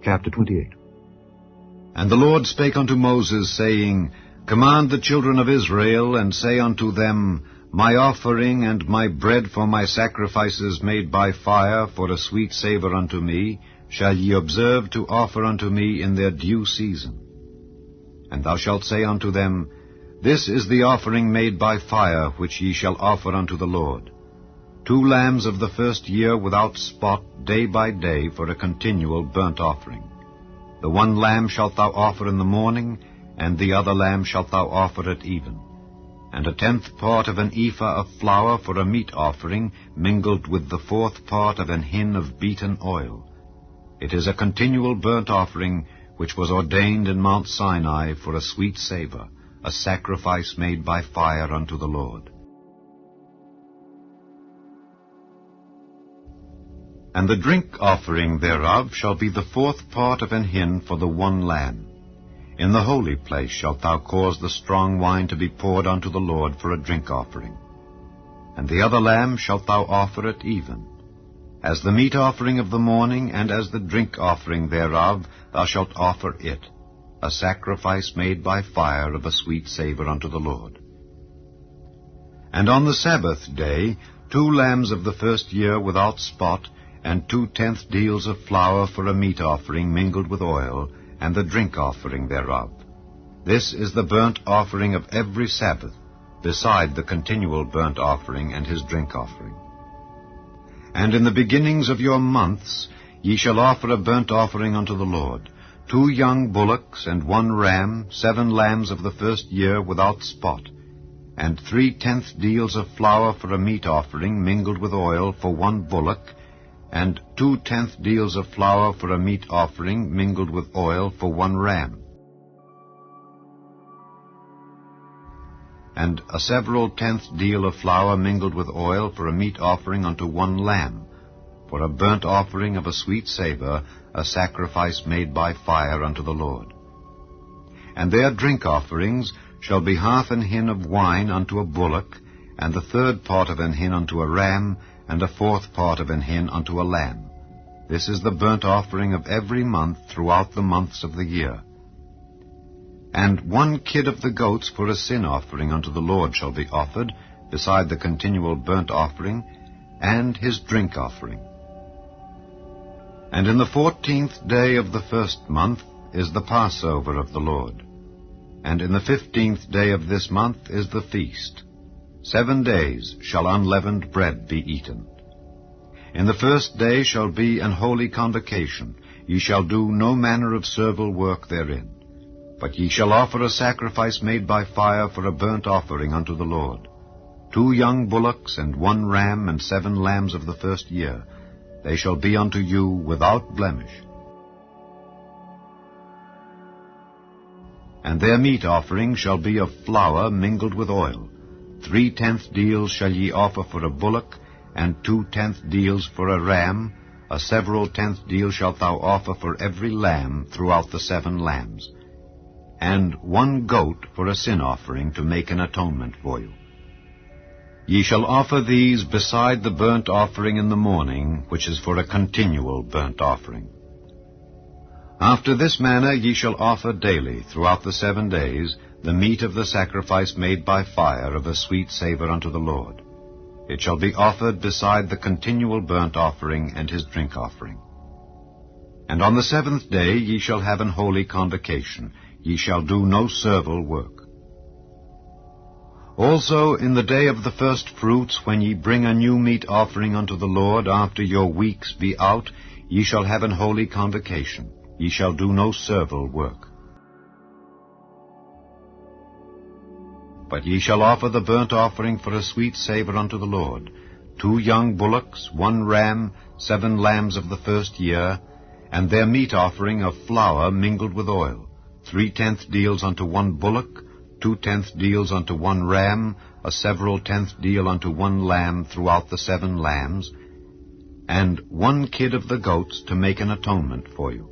Chapter 28. And the Lord spake unto Moses, saying, Command the children of Israel, and say unto them, My offering and my bread for my sacrifices made by fire for a sweet savour unto me, shall ye observe to offer unto me in their due season. And thou shalt say unto them, This is the offering made by fire, which ye shall offer unto the Lord. 2 lambs of the first year without spot, day by day, for a continual burnt offering. The 1 lamb shalt thou offer in the morning, and the other lamb shalt thou offer at even. And a 10th part of an ephah of flour for a meat offering, mingled with the 4th part of an hin of beaten oil. It is a continual burnt offering, which was ordained in Mount Sinai for a sweet savour, a sacrifice made by fire unto the Lord. And the drink offering thereof shall be the 4th part of an hin for the 1 lamb. In the holy place shalt thou cause the strong wine to be poured unto the Lord for a drink offering. And the other lamb shalt thou offer at even. As the meat offering of the morning, and as the drink offering thereof, thou shalt offer it, a sacrifice made by fire of a sweet savour unto the Lord. And on the Sabbath day 2 lambs of the first year without spot, and 2/10 deals of flour for a meat offering mingled with oil, and the drink offering thereof. This is the burnt offering of every Sabbath, beside the continual burnt offering and his drink offering. And in the beginnings of your months ye shall offer a burnt offering unto the Lord, 2 young bullocks and 1 ram, 7 lambs of the first year without spot, and 3/10 deals of flour for a meat offering mingled with oil for 1 bullock, and 2/10 deals of flour for a meat offering mingled with oil for 1 ram. And a several 10th deal of flour mingled with oil for a meat offering unto 1 lamb, for a burnt offering of a sweet savour, a sacrifice made by fire unto the Lord. And their drink offerings shall be 1/2 an hin of wine unto a bullock, and the 3rd part of an hin unto a ram, and a 4th part of an hin unto a lamb. This is the burnt offering of every month throughout the months of the year. And 1 kid of the goats for a sin offering unto the Lord shall be offered, beside the continual burnt offering, and his drink offering. And in the 14th day of the 1st month is the Passover of the Lord. And in the 15th day of this month is the feast. 7 days shall unleavened bread be eaten. In the 1st day shall be an holy convocation. Ye shall do no manner of servile work therein. But ye shall offer a sacrifice made by fire for a burnt offering unto the Lord. 2 young bullocks and 1 ram and 7 lambs of the first year. They shall be unto you without blemish. And their meat offering shall be of flour mingled with oil. 3/10 deals shall ye offer for a bullock, and 2/10 deals for a ram. A several 10th deal shalt thou offer for every lamb throughout the 7 lambs. And 1 goat for a sin offering to make an atonement for you. Ye shall offer these beside the burnt offering in the morning, which is for a continual burnt offering. After this manner ye shall offer daily, throughout the 7 days, the meat of the sacrifice made by fire of a sweet savour unto the Lord. It shall be offered beside the continual burnt offering and his drink offering. And on the 7th day ye shall have an holy convocation. Ye shall do no servile work. Also in the day of the first fruits, when ye bring a new meat offering unto the Lord, after your weeks be out, ye shall have an holy convocation. Ye shall do no servile work. But ye shall offer the burnt offering for a sweet savour unto the Lord, 2 young bullocks, 1 ram, 7 lambs of the first year, and their meat offering of flour mingled with oil, 3/10 deals unto 1 bullock, 2/10 deals unto 1 ram, a several 10th deal unto 1 lamb throughout the 7 lambs, and 1 kid of the goats to make an atonement for you.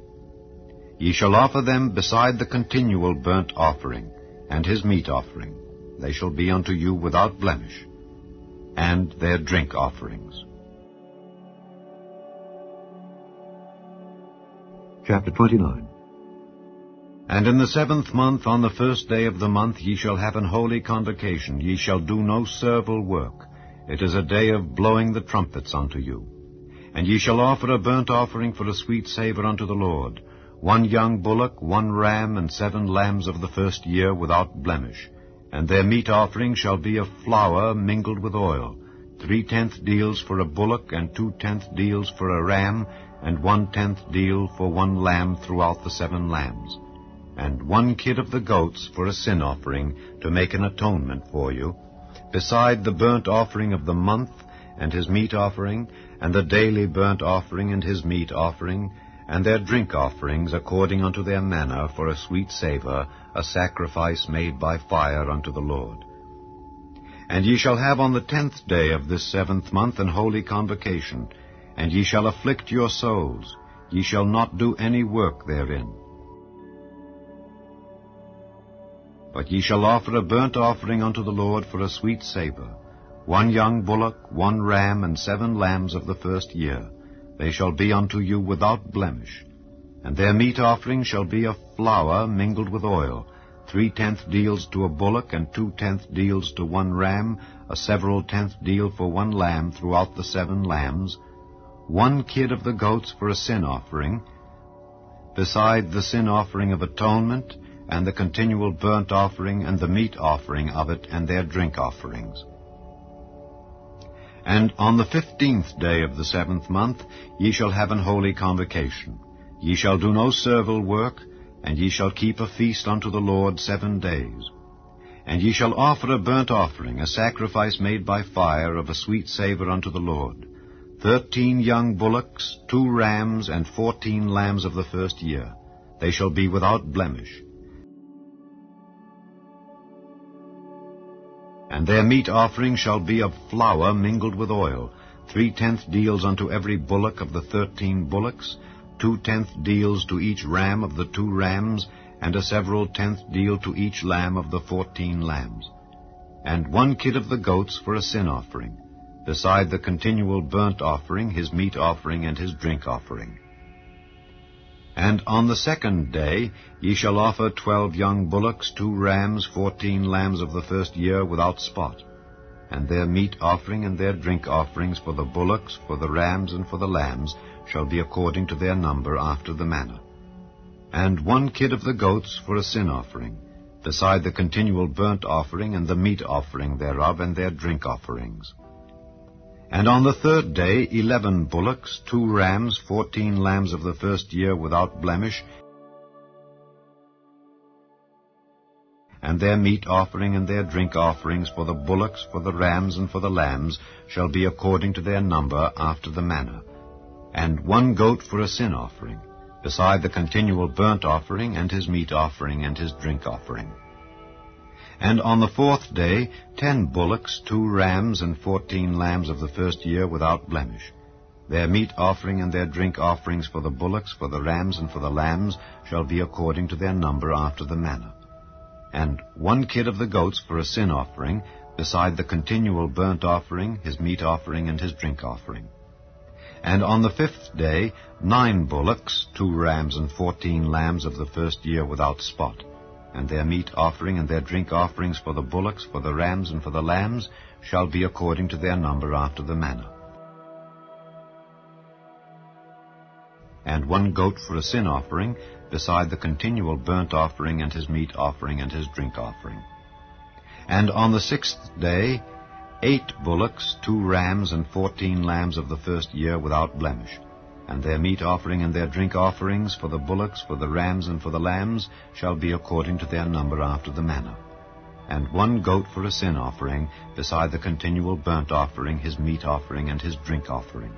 Ye shall offer them beside the continual burnt offering, and his meat offering. They shall be unto you without blemish, and their drink offerings. Chapter 29. And in the 7th month, on the 1st day of the month, ye shall have an holy convocation. Ye shall do no servile work. It is a day of blowing the trumpets unto you. And ye shall offer a burnt offering for a sweet savour unto the Lord, 1 young bullock, 1 ram, and 7 lambs of the first year without blemish. And their meat offering shall be of flour mingled with oil, 3/10 deals for a bullock, and 2/10 deals for a ram, and 1/10 deal for 1 lamb throughout the 7 lambs. And 1 kid of the goats for a sin offering, to make an atonement for you, beside the burnt offering of the month, and his meat offering, and the daily burnt offering and his meat offering, and their drink offerings according unto their manner for a sweet savour, a sacrifice made by fire unto the Lord. And ye shall have on the 10th day of this 7th month an holy convocation, and ye shall afflict your souls. Ye shall not do any work therein. But ye shall offer a burnt offering unto the Lord for a sweet savour, 1 young bullock, 1 ram, and 7 lambs of the first year. They shall be unto you without blemish. And their meat offering shall be of flour mingled with oil, 3/10 deals to a bullock, and 2/10 deals to 1 ram, a several 10th deal for 1 lamb throughout the 7 lambs, 1 kid of the goats for a sin offering, beside the sin offering of atonement, and the continual burnt offering, and the meat offering of it, and their drink offerings. And on the 15th day of the 7th month ye shall have an holy convocation. Ye shall do no servile work, and ye shall keep a feast unto the Lord 7 days. And ye shall offer a burnt offering, a sacrifice made by fire, of a sweet savour unto the Lord, 13 young bullocks, 2 rams, and 14 lambs of the first year. They shall be without blemish. And their meat offering shall be of flour mingled with oil, 3/10 deals unto every bullock of the 13 bullocks, 2/10 deals to each ram of the 2 rams, and a several 10th deal to each lamb of the 14 lambs. And 1 kid of the goats for a sin offering, beside the continual burnt offering, his meat offering, and his drink offering. And on the 2nd day ye shall offer 12 young bullocks, 2 rams, 14 lambs of the first year without spot. And their meat offering and their drink offerings for the bullocks, for the rams, and for the lambs shall be according to their number after the manner. And 1 kid of the goats for a sin offering, beside the continual burnt offering and the meat offering thereof, and their drink offerings. And on the 3rd day 11 bullocks, 2 rams, 14 lambs of the first year without blemish, and their meat offering and their drink offerings for the bullocks, for the rams, and for the lambs shall be according to their number after the manner. And 1 goat for a sin offering, beside the continual burnt offering, and his meat offering, and his drink offering. And on the 4th day 10 bullocks, 2 rams, and 14 lambs of the first year without blemish. Their meat offering and their drink offerings for the bullocks, for the rams, and for the lambs shall be according to their number after the manner. And 1 kid of the goats for a sin offering, beside the continual burnt offering, his meat offering, and his drink offering. And on the 5th day 9 bullocks, 2 rams, and 14 lambs of the first year without spot. And their meat offering and their drink offerings for the bullocks, for the rams, and for the lambs shall be according to their number after the manner. And 1 goat for a sin offering, beside the continual burnt offering, and his meat offering, and his drink offering. And on the 6th day 8 bullocks, 2 rams, and 14 lambs of the first year without blemish. And their meat offering and their drink offerings for the bullocks, for the rams, and for the lambs shall be according to their number after the manner. And 1 goat for a sin offering, beside the continual burnt offering, his meat offering, and his drink offering.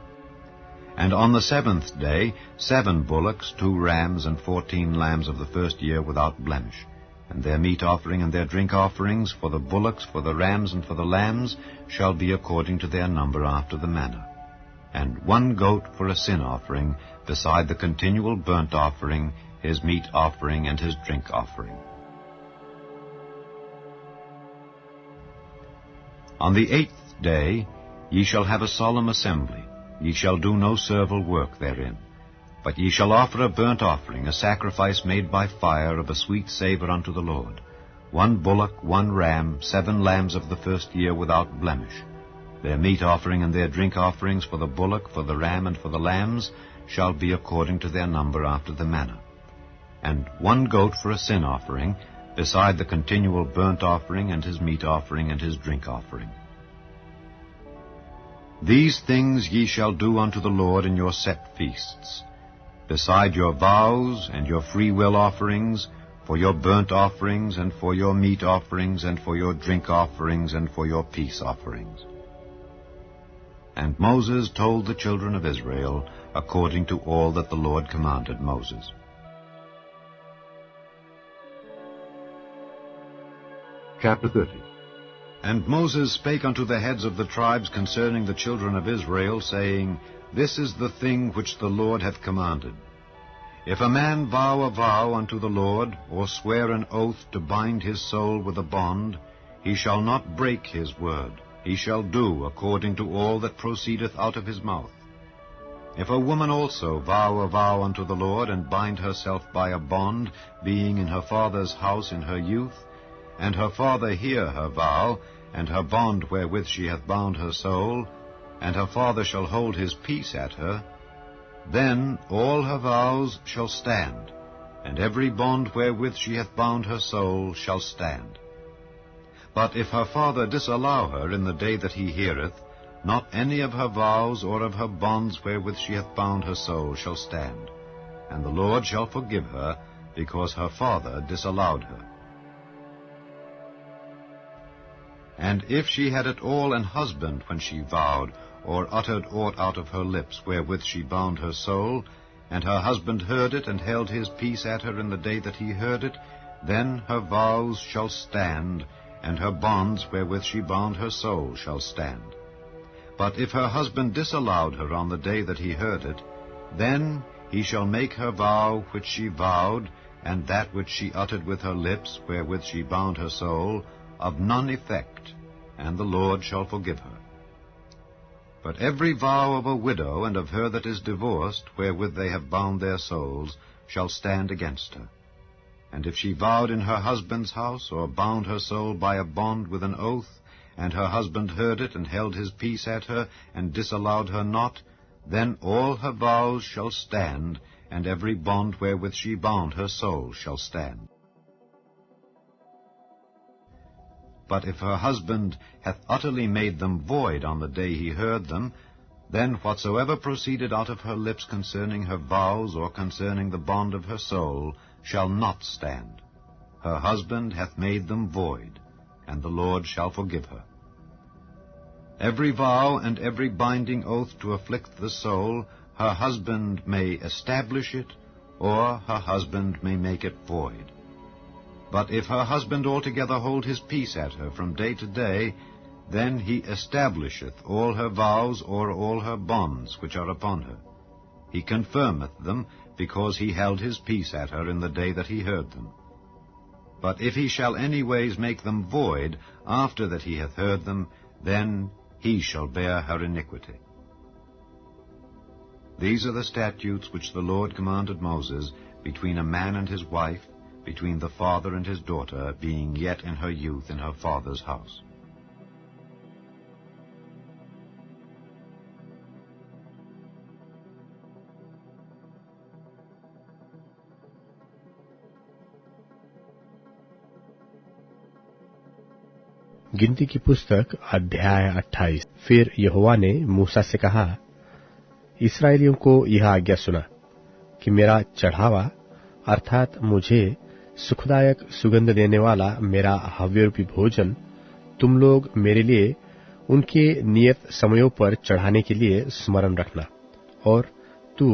And on the 7th day 7 bullocks, 2 rams, and 14 lambs of the first year without blemish. And their meat offering and their drink offerings for the bullocks, for the rams, and for the lambs shall be according to their number after the manner. And 1 goat for a sin offering, beside the continual burnt offering, his meat offering, and his drink offering. On the 8th day ye shall have a solemn assembly. Ye shall do no servile work therein. But ye shall offer a burnt offering, a sacrifice made by fire of a sweet savour unto the Lord, 1 bullock, 1 ram, 7 lambs of the first year without blemish. Their meat offering and their drink offerings for the bullock, for the ram, and for the lambs shall be according to their number after the manner. And 1 goat for a sin offering, beside the continual burnt offering, and his meat offering, and his drink offering. These things ye shall do unto the Lord in your set feasts, beside your vows and your freewill offerings, for your burnt offerings, and for your meat offerings, and for your drink offerings, and for your peace offerings. And Moses told the children of Israel according to all that the Lord commanded Moses. Chapter 30. And Moses spake unto the heads of the tribes concerning the children of Israel, saying, This is the thing which the Lord hath commanded. If a man vow a vow unto the Lord, or swear an oath to bind his soul with a bond, he shall not break his word. He shall do according to all that proceedeth out of his mouth. If a woman also vow a vow unto the Lord, and bind herself by a bond, being in her father's house in her youth, and her father hear her vow, and her bond wherewith she hath bound her soul, and her father shall hold his peace at her, then all her vows shall stand, and every bond wherewith she hath bound her soul shall stand. But if her father disallow her in the day that he heareth, not any of her vows or of her bonds wherewith she hath bound her soul shall stand, and the Lord shall forgive her, because her father disallowed her. And if she had at all an husband when she vowed, or uttered aught out of her lips wherewith she bound her soul, and her husband heard it, and held his peace at her in the day that he heard it, then her vows shall stand, and her bonds wherewith she bound her soul shall stand. But if her husband disallowed her on the day that he heard it, then he shall make her vow which she vowed, and that which she uttered with her lips, wherewith she bound her soul, of none effect, and the Lord shall forgive her. But every vow of a widow and of her that is divorced, wherewith they have bound their souls, shall stand against her. And if she vowed in her husband's house, or bound her soul by a bond with an oath, and her husband heard it, and held his peace at her, and disallowed her not, then all her vows shall stand, and every bond wherewith she bound her soul shall stand. But if her husband hath utterly made them void on the day he heard them, then whatsoever proceeded out of her lips concerning her vows, or concerning the bond of her soul, shall not stand. Her husband hath made them void, and the Lord shall forgive her. Every vow and every binding oath to afflict the soul, her husband may establish it, or her husband may make it void. But if her husband altogether hold his peace at her from day to day, then he establisheth all her vows or all her bonds which are upon her. He confirmeth them, because he held his peace at her in the day that he heard them. But if he shall anyways make them void after that he hath heard them, then he shall bear her iniquity. These are the statutes which the Lord commanded Moses between a man and his wife, between the father and his daughter, being yet in her youth in her father's house. गिनती की पुस्तक अध्याय 28। फिर यहोवा ने मूसा से कहा, इस्राएलियों को यह आज्ञा सुना कि मेरा चढ़ावा अर्थात मुझे सुखदायक सुगंध देने वाला मेरा हव्यरूपी भोजन तुम लोग मेरे लिए उनके नियत समयों पर चढ़ाने के लिए स्मरण रखना। और तू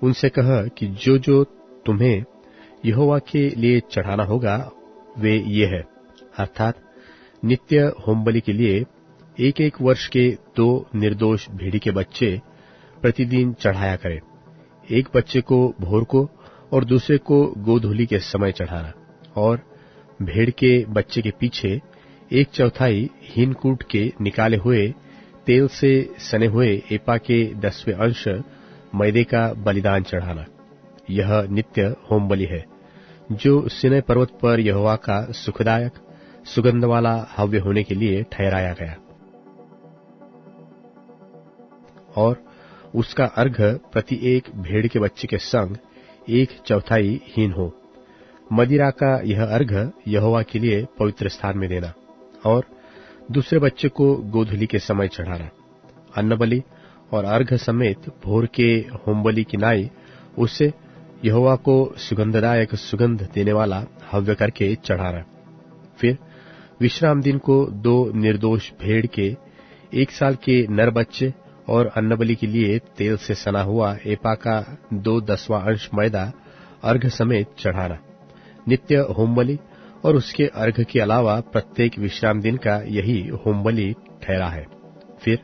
उनसे कह कि जो जो तुम्हें यहोवा के लिए चढ़ाना होगा वे ये है, अर्थात नित्य होमबलि के लिए 1-1 वर्ष के 2 निर्दोष भेड़ी के बच्चे प्रतिदिन चढ़ाया करें, एक बच्चे को भोर को और दूसरे को गोधूलि के समय चढ़ाना। और भेड़ के बच्चे के पीछे 1/4 हीनकूट के निकाले हुए तेल से सने हुए एपा के 10वें अंश मैदे का बलिदान चढ़ाना। यह नित्य होम बलि है जो सिनै पर्वत पर यहोवा का सुखदायक सुगंध वाला हव्य होने के लिए ठहराया गया, और उसका अर्घ प्रति एक भेड़ के बच्चे के संग 1/4 हीन हो। मदिरा का यह अर्घ यहोवा के लिए पवित्र स्थान में देना, और दूसरे बच्चे को गोधूली के समय चढ़ाना। अन्नबलि और अर्घ समेत भोर के होमबलि की नाई उसे यहोवा को सुगंधदायक सुगंध देने वाला हव्य करके चढ़ाना। फिर विश्राम दिन को 2 निर्दोष भेड़ के 1 साल के नर बच्चे और अन्नबलि के लिए तेल से सना हुआ एपा का 2/10वां अंश मैदा अर्घ समेत चढ़ाना। नित्य होमबलि और उसके अर्घ के अलावा प्रत्येक विश्राम दिन का यही होमबलि ठहरा है। फिर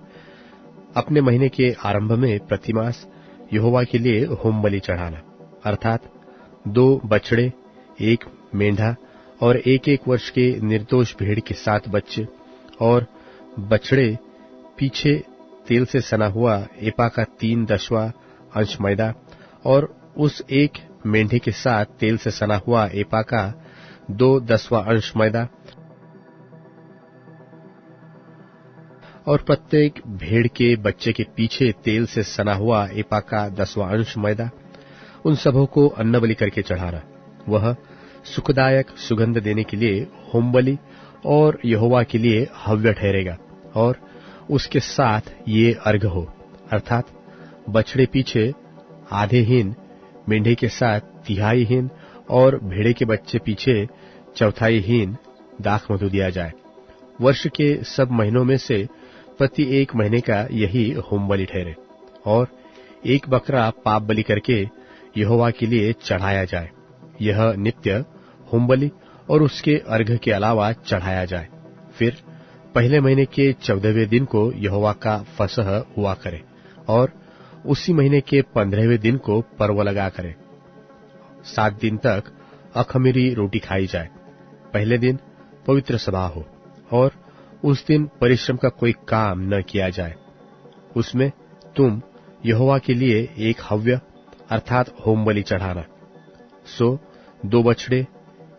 अपने महीने के आरंभ में प्रतिमास यहोवा के लिए होमबलि चढ़ाना, अर्थात 2 बछड़े, 1 मेंढा और 1-1 वर्ष के निर्दोष भेड़ के 7 बच्चे, और बछड़े पीछे तेल से सना हुआ एपा का 3/10वां अंश मैदा, और उस एक मेंढे के साथ तेल से सना हुआ एपा का 2/10वां अंश मैदा, और प्रत्येक भेड़ के बच्चे के पीछे तेल से सना हुआ एपा का 10वां अंश मैदा। उन सबों को अन्नबलि करके चढ़ाना। वह सुखदायक सुगंध देने के लिए होमबलि और यहोवा के लिए हव्य ठहरेगा, और उसके साथ ये अर्घ हो, अर्थात बछड़े पीछे आधे हीन, मेंढे के साथ 1/3 हीन और भेड़े के बच्चे पीछे 1/4 हीन दाखमधु दिया जाए। वर्ष के सब महीनों में से प्रति 1 महीने का यही होमबलि ठहरे, और 1 बकरा पाप बलि करके यहोवा के लिए चढ़ाया जाए। यह नित्य होमबलि और उसके अर्घ के अलावा चढ़ाया जाए। फिर पहले महीने के 14वें दिन को यहोवा का फसह हुआ करे, और उसी महीने के 15वें दिन को पर्व लगा करे। 7 दिन तक अखमीरी रोटी खाई जाए। पहले दिन पवित्र सभा हो, और उस दिन परिश्रम का कोई काम न किया जाए। उसमें तुम यहोवा के लिए एक हव्य अर्थात होमबलि चढ़ाना। सो 2 बछड़े,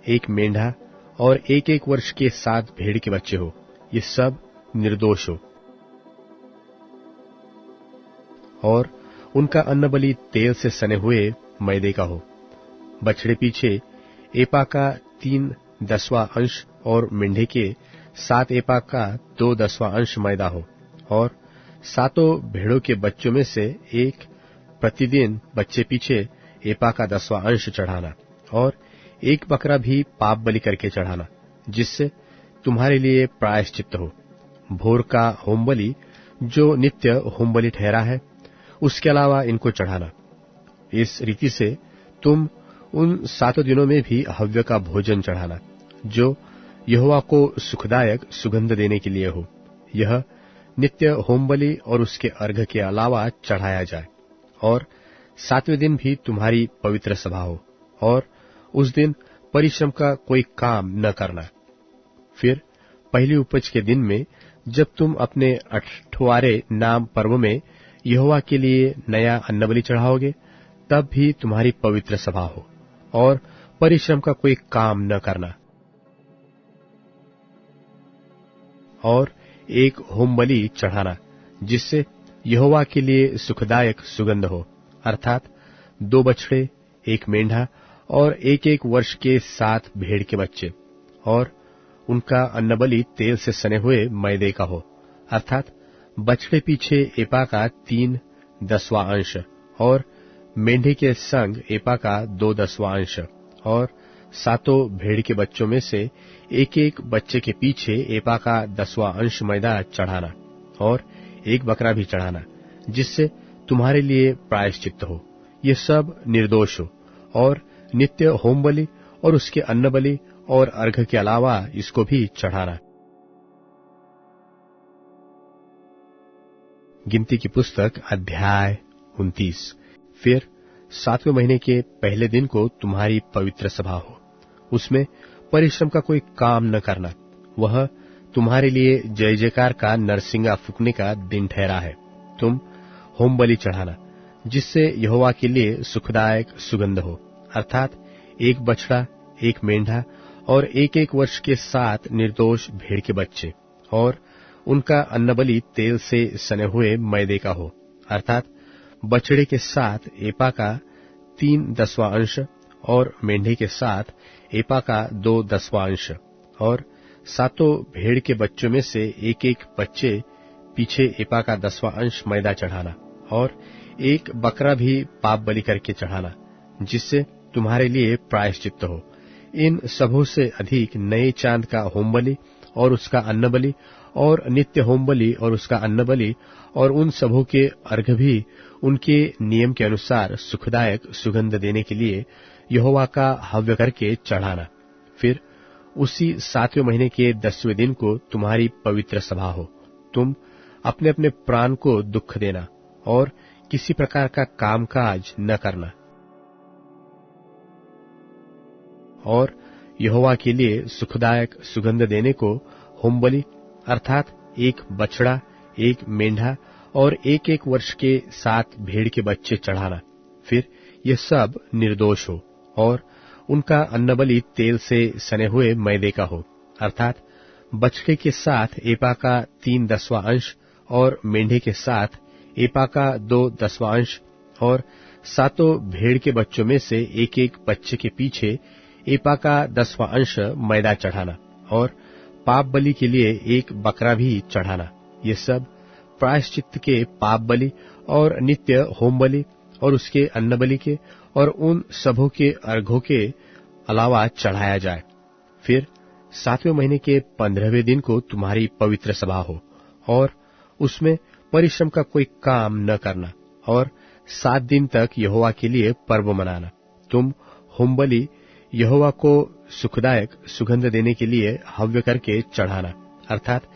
1 मेंढा और 1-1 वर्ष के 7 भेड़ के बच्चे हो। ये सब निर्दोष हो, और उनका अन्नबलि तेल से सने हुए मैदे का हो। बछड़े पीछे एपा का 3/10वां अंश और मेंढे के 7 एपा का 2/10वां अंश मैदा हो, और 7 भेड़ों के बच्चों में से एक प्रतिदिन बच्चे पीछे एपा का 10वां अंश चढ़ाना, और 1 बकरा भी पाप बलि करके चढ़ाना, जिससे तुम्हारे लिए प्रायश्चित्त हो। भोर का होमबलि जो नित्य होमबलि ठहरा है, उसके अलावा इनको चढ़ाना। इस रीति से तुम उन 7 दिनों में भी हव्य का भोजन चढ़ाना, जो यहोवा को सुखदायक सुगंध देने के लिए हो। यह नित्य होमबलि और उसके अर्घ के अलावा चढ़ाया जाए, और 7वें दिन भी तुम्हारी पवित्र सभा हो, और उस दिन परिश्रम का कोई काम न करना। फिर पहली उपज के दिन में, जब तुम अपने 8वारे नाम पर्व में यहोवा के लिए नया अन्नबलि चढ़ाओगे, तब भी तुम्हारी पवित्र सभा हो, और परिश्रम का कोई काम न करना। और एक होमबलि चढ़ाना, जिससे यहोवा के लिए सुखदायक सुगंध हो, अर्थात 2 बछड़े, 1 मेंढा और 1-1 वर्ष के 7 भेड़ के बच्चे, और उनका अन्नबलि तेल से सने हुए मैदे का हो, अर्थात बछड़े पीछे एपा का 3/10वां अंश और मेंढे के संग एपा का 2/10वां अंश, और 7 भेड़ के बच्चों में से 1-1 बच्चे के पीछे एपा का 10वां अंश मैदा चढ़ाना, और 1 बकरा भी चढ़ाना, जिससे तुम्हारे लिए प्रायश्चित्त हो। ये सब निर्दोष हो, और नित्य होमबलि और उसके अन्नबलि और अर्घ के अलावा इसको भी चढ़ाना। गिनती की पुस्तक अध्याय 29। फिर 7वें महीने के पहले दिन को तुम्हारी पवित्र सभा हो। उसमें परिश्रम का कोई काम न करना। वह तुम्हारे लिए जय जयकार का नरसिंगा फूंकने का दिन ठहरा है। तुम होमबलि चढ़ाना, जिससे यहोवा के लिए सुखदायक सुगंध हो, अर्थात एक बछड़ा, एक मेंढा और एक एक वर्ष के 7 निर्दोष भेड़ के बच्चे, और उनका अन्नबलि तेल से सने हुए मैदे का हो, अर्थात बछड़े के 7 एपा का 3/10वां अंश और मेंढे के 7 एपा का 2/10वां अंश, और 7 भेड़ के बच्चों में से एक एक बच्चे पीछे एपा का 10वां अंश मैदा चढ़ाना, और एक बकरा भी पाप बलि करके चढ़ाना, जिससे तुम्हारे लिए प्रायश्चित्त हो। इन सबों से अधिक नए चांद का होमबलि और उसका अन्नबलि, और नित्य होमबलि और उसका अन्नबलि, और उन सबों के अर्घ भी उनके नियम के अनुसार सुखदायक सुगंध देने के लिए यहोवा का हव्य करके चढ़ाना। फिर उसी 7वें महीने के 10वें दिन को तुम्हारी पवित्र सभा हो। तुम अपने अपने प्राण को दुख देना और किसी प्रकार का कामकाज न करना, और यहोवा के लिए सुखदायक सुगंध देने को होमबलि अर्थात एक बछड़ा, एक मेंढा और एक एक वर्ष के 7 भेड़ के बच्चे चढ़ाना। फिर ये सब निर्दोष हो, और उनका अन्नबलि तेल से सने हुए मैदे का हो, अर्थात बछड़े के 7 एपा का 3/10वां अंश और मेंढे के 7 एपा का 2/10वां अंश, और 7 भेड़ के बच्चों में से एक एक बच्चे के पीछे एपा का 10वां अंश मैदा चढ़ाना, और पाप बलि के लिए एक बकरा भी चढ़ाना। ये सब प्रायश्चित्त के पाप बलि और नित्य होम बलि और उसके अन्न बलि के और उन सबों के अर्घों के अलावा चढ़ाया जाए। फिर 7वें महीने के 15वें दिन को तुम्हारी पवित्र सभा हो, और उसमें परिश्रम का कोई काम न करना, और 7 दिन तक यहोवा के लिए पर्व मनाना। तुम होम बलि यहोवा को सुखदायक सुगंध देने के लिए हव्य करके चढ़ाना, अर्थात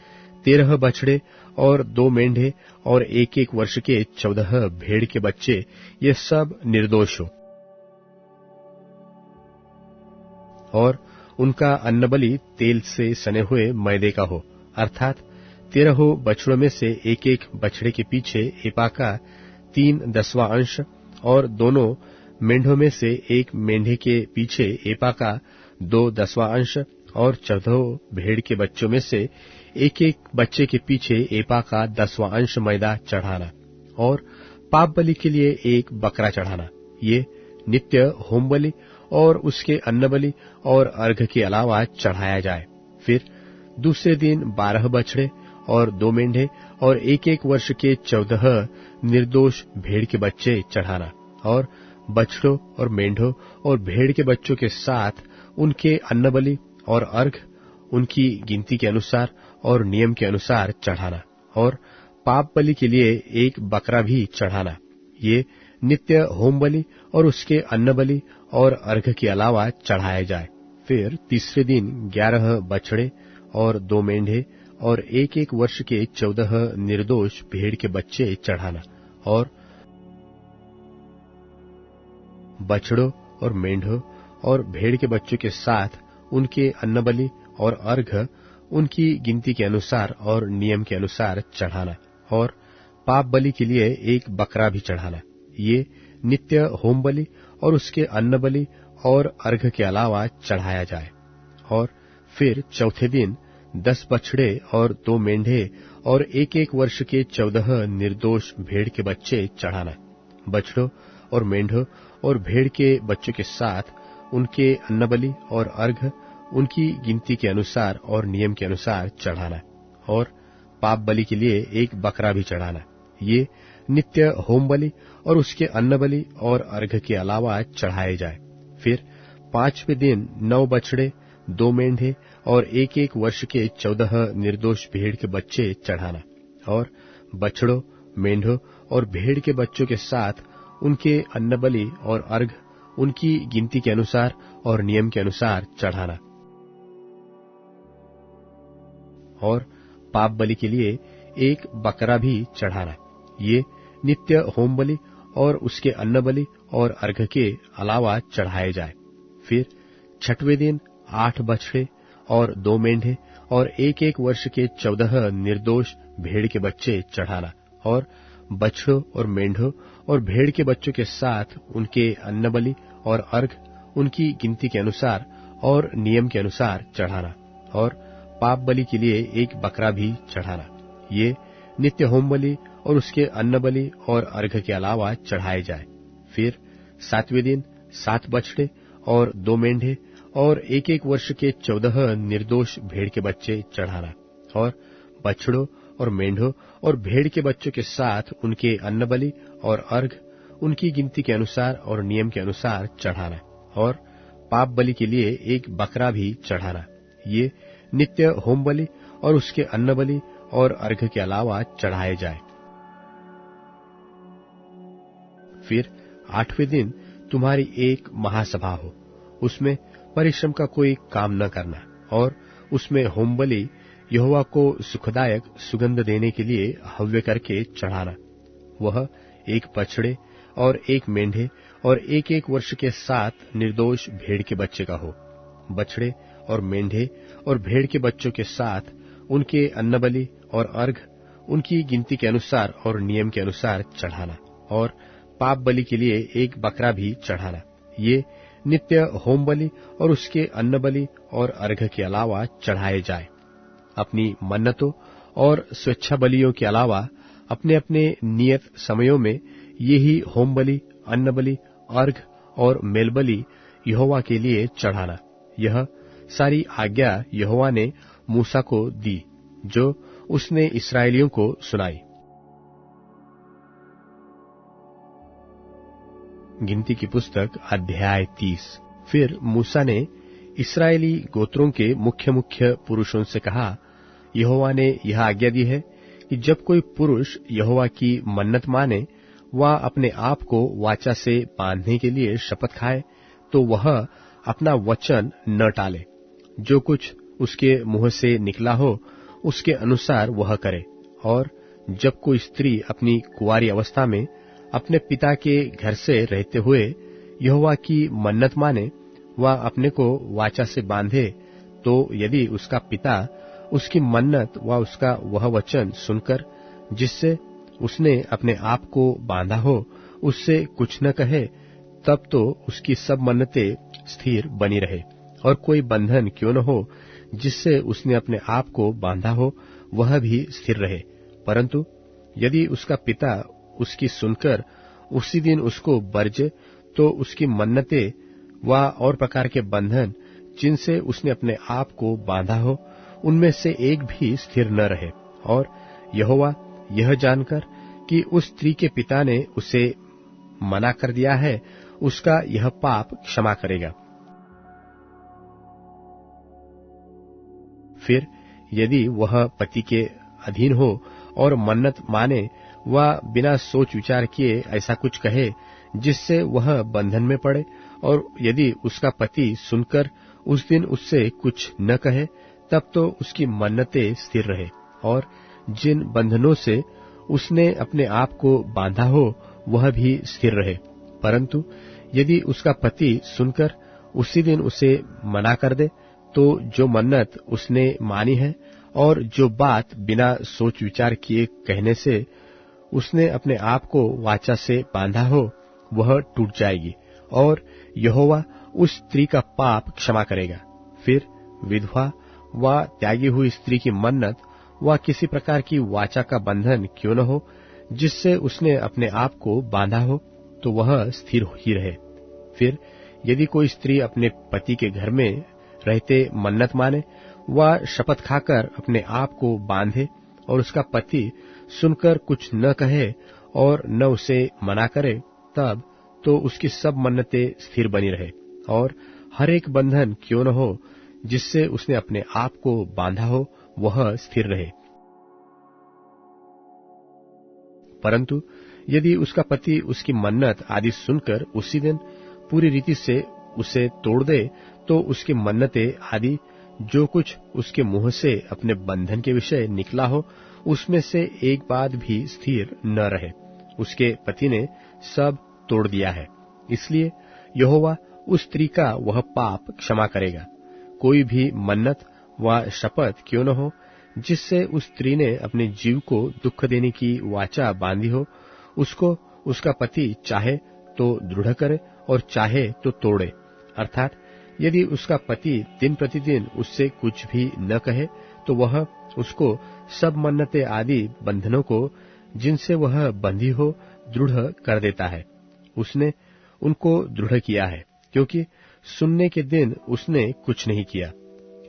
13 बछड़े और 2 मेंढे और एक एक वर्ष के 14 भेड़ के बच्चे, ये सब निर्दोष हो, और उनका अन्नबलि तेल से सने हुए मैदे का हो, अर्थात 13 बछड़ों में से एक एक बछड़े के पीछे एपा का 3/10वां अंश और दोनों मेंढों में से एक मेंढे के पीछे एपा का 2/10वां अंश और 14 भेड़ के बच्चों में से एक एक बच्चे के पीछे एपा का 10वां अंश मैदा चढ़ाना, और पाप बलि के लिए एक बकरा चढ़ाना। ये नित्य होम बलि और उसके अन्न बलि और अर्घ के अलावा चढ़ाया जाए। फिर दूसरे दिन 12 बछड़े और 2 मेंढे और एक एक वर्ष के 14 निर्दोष भेड़ के बच्चे चढ़ाना, और बछड़ों और मेंढों और भेड़ के बच्चों के साथ उनके अन्नबलि और अर्घ उनकी गिनती के अनुसार और नियम के अनुसार चढ़ाना, और पाप बलि के लिए एक बकरा भी चढ़ाना। ये नित्य होम बलि और उसके अन्न बलि और अर्घ के अलावा चढ़ाया जाए। फिर तीसरे दिन 11 बछड़े और 2 मेंढे और एक एक वर्ष के 14 निर्दोष भेड़ के बच्चे चढ़ाना, और बछड़ों और मेंढों और भेड़ के बच्चों के साथ उनके अन्नबलि और अर्घ उनकी गिनती के अनुसार और नियम के अनुसार चढ़ाना, और पाप बलि के लिए एक बकरा भी चढ़ाना। ये नित्य होम बलि और उसके अन्न बलि और अर्घ के अलावा चढ़ाया जाए। और फिर चौथे दिन 10 बछड़े और 2 मेंढे और एक एक वर्ष के 14 निर्दोष भेड़ के बच्चे चढ़ाना। बछड़ों और मेंढों और भेड़ के बच्चों के साथ उनके अन्नबलि और अर्घ उनकी गिनती के अनुसार और नियम के अनुसार चढ़ाना, और पाप बलि के लिए एक बकरा भी चढ़ाना। ये नित्य होम बलि और उसके अन्न बलि और अर्घ के अलावा चढ़ाए जाए। फिर 5वें दिन 9 बछड़े, 2 मेंढे और एक एक वर्ष के 14 निर्दोष भेड़ के बच्चे चढ़ाना, और बछड़ों, मेंढों और भेड़ के बच्चों के साथ उनके अन्नबलि और अर्घ उनकी गिनती के अनुसार और नियम के अनुसार चढ़ाना, और पाप बलि के लिए एक बकरा भी चढ़ाना। ये नित्य होम बलि और उसके अन्न बलि और अर्घ के अलावा चढ़ाए जाए। फिर 6वें दिन 8 बछड़े और 2 मेंढे और एक एक वर्ष के 14 निर्दोष भेड़ के बच्चे चढ़ाना, और बछड़ों और मेंढों और भेड़ के बच्चों के साथ उनके अन्नबलि और अर्घ उनकी गिनती के अनुसार और नियम के अनुसार चढ़ाना, और पाप बलि के लिए एक बकरा भी चढ़ाना। ये नित्य होम बलि और उसके अन्न बलि और अर्घ के अलावा चढ़ाए जाए। फिर 7वें दिन 7 बछड़े और 2 मेंढे और 1-1 वर्ष के 14 निर्दोष भेड़ के बच्चे चढ़ाना, और बछड़ों और मेंढों और भेड़ के बच्चों के साथ उनके अन्न बलि और अर्घ उनकी गिनती के अनुसार और नियम के अनुसार चढ़ाना, और पाप बलि के लिए एक बकरा भी चढ़ाना। ये नित्य होम बलि और उसके अन्न बलि और अर्घ के अलावा चढ़ाए जाए। फिर 8वें दिन तुम्हारी एक महासभा हो, उसमें परिश्रम का कोई काम न करना, और उसमें होम बलि यहोवा को सुखदायक सुगंध देने के लिए हव्य करके चढ़ाना। वह 1 बछड़े और 1 मेंढे और 1-1 वर्ष के 7 निर्दोष भेड़ के बच्चे का हो। बछड़े और मेंढे और भेड़ के बच्चों के साथ उनके अन्नबलि और अर्घ उनकी गिनती के अनुसार और नियम के अनुसार चढ़ाना, और पाप बलि के लिए एक बकरा भी चढ़ाना। ये नित्य होम बलि और उसके अन्न बलि और अर्घ के अलावा चढ़ाए जाए। अपनी मन्नतों और स्वेच्छा बलियों के अलावा अपने अपने नियत समयों में ये ही होम बलि, अन्न बलि, अर्घ और मेल बलि यहोवा के लिए चढ़ाना। यह सारी आज्ञा यहोवा ने मूसा को दी, जो उसने इस्राएलियों को सुनाई। गिनती की पुस्तक अध्याय 30। फिर मूसा ने इस्राएली गोत्रों के मुख्य मुख्य पुरुषों से कहा, यहोवा ने यह आज्ञा दी है कि जब कोई पुरुष यहोवा की मन्नत माने व अपने आप को वाचा से बांधने के लिए शपथ खाए, तो वह अपना वचन न टाले। जो कुछ उसके मुंह से निकला हो उसके अनुसार वह करे। और जब कोई स्त्री अपनी कुंवारी अवस्था में अपने पिता के घर से रहते हुए यहोवा की मन्नत माने व अपने को वाचा से बांधे, तो यदि उसका पिता उसकी मन्नत व उसका वह वचन सुनकर जिससे उसने अपने आप को बांधा हो उससे कुछ न कहे, तब तो उसकी सब मन्नतें स्थिर बनी रहे, और कोई बंधन क्यों न हो जिससे उसने अपने आप को बांधा हो वह भी स्थिर रहे। परंतु यदि उसका पिता उसकी सुनकर उसी दिन उसको बरजे, तो उसकी मन्नतें व और प्रकार के बंधन जिनसे उसने अपने आप को बांधा हो उनमें से एक भी स्थिर न रहे। और यहोवा यह जानकर कि उस स्त्री के पिता ने उसे मना कर दिया है, उसका यह पाप क्षमा करेगा। फिर यदि वह पति के अधीन हो और मन्नत माने व बिना सोच विचार किए ऐसा कुछ कहे जिससे वह बंधन में पड़े, और यदि उसका पति सुनकर उस दिन उससे कुछ न कहे, तब तो उसकी मन्नतें स्थिर रहे, और जिन बंधनों से उसने अपने आप को बांधा हो वह भी स्थिर रहे। परंतु यदि उसका पति सुनकर उसी दिन उसे मना कर दे, तो जो मन्नत उसने मानी है और जो बात बिना सोच विचार किए कहने से उसने अपने आप को वाचा से बांधा हो वह टूट जाएगी, और यहोवा उस स्त्री का पाप क्षमा करेगा। फिर विधवा व त्यागी हुई स्त्री की मन्नत व किसी प्रकार की वाचा का बंधन क्यों न हो जिससे उसने अपने आप को बांधा हो, तो वह स्थिर ही रहे। फिर यदि कोई स्त्री अपने पति के घर में रहते मन्नत माने व शपथ खाकर अपने आप को बांधे, और उसका पति सुनकर कुछ न कहे और न उसे मना करे, तब तो उसकी सब मन्नतें स्थिर बनी रहे, और हर एक बंधन क्यों न हो जिससे उसने अपने आप को बांधा हो वह स्थिर रहे। परंतु यदि उसका पति उसकी मन्नत आदि सुनकर उसी दिन पूरी रीति से उसे तोड़ दे, तो उसकी मन्नतें आदि जो कुछ उसके मुंह से अपने बंधन के विषय निकला हो उसमें से एक बात भी स्थिर न रहे, उसके पति ने सब तोड़ दिया है। इसलिए यहोवा उस स्त्री का वह पाप क्षमा करेगा। कोई भी मन्नत व शपथ क्यों न हो जिससे उस स्त्री ने अपने जीव को दुख देने की वाचा बांधी हो, उसको उसका पति चाहे तो दृढ़ करे और चाहे तो तोड़े। अर्थात यदि उसका पति दिन प्रतिदिन उससे कुछ भी न कहे तो वह उसको सब मन्नतें आदि बंधनों को जिनसे वह बंधी हो दृढ़ कर देता है। उसने उनको दृढ़ किया है, क्योंकि सुनने के दिन उसने कुछ नहीं किया।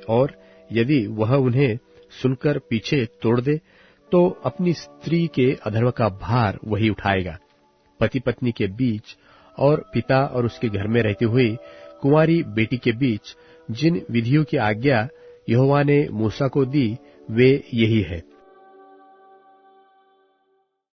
और यदि वह उन्हें सुनकर पीछे तोड़ दे तो अपनी स्त्री के अधर्म का भार वही उठाएगा। पति पत्नी के बीच और पिता और उसके घर में रहती हुई कुंवारी बेटी के बीच जिन विधियों की आज्ञा यहोवा ने मूसा को दी वे यही है